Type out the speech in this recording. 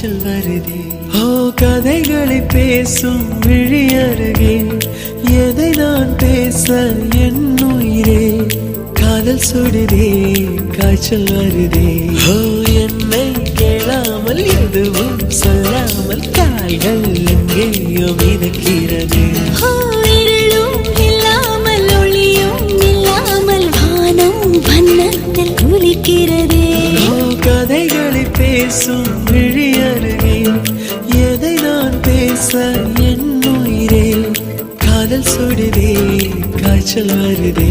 காய்ச்சல் வருதே. ஓ கதைகளை பேசும் விழி அருகே எதை நான் பேச என் உயிரே காதல் சுடுதே காய்ச்சல் வருதே. ஓ என்னை கேளாமல் எதுவும் சொல்லாமல் கால்கள் எங்கேயோ மிதக்கிறது. இருளும் இல்லாமல் ஒளியும் இல்லாமல் வானம் வண்ணத்தில் ஒலிக்கிறதே. கதைகளை பேசும் விழி அருகே எதை நான் பேச என் உயிரே காதல் சுடுதே காய்ச்சல் வருதே.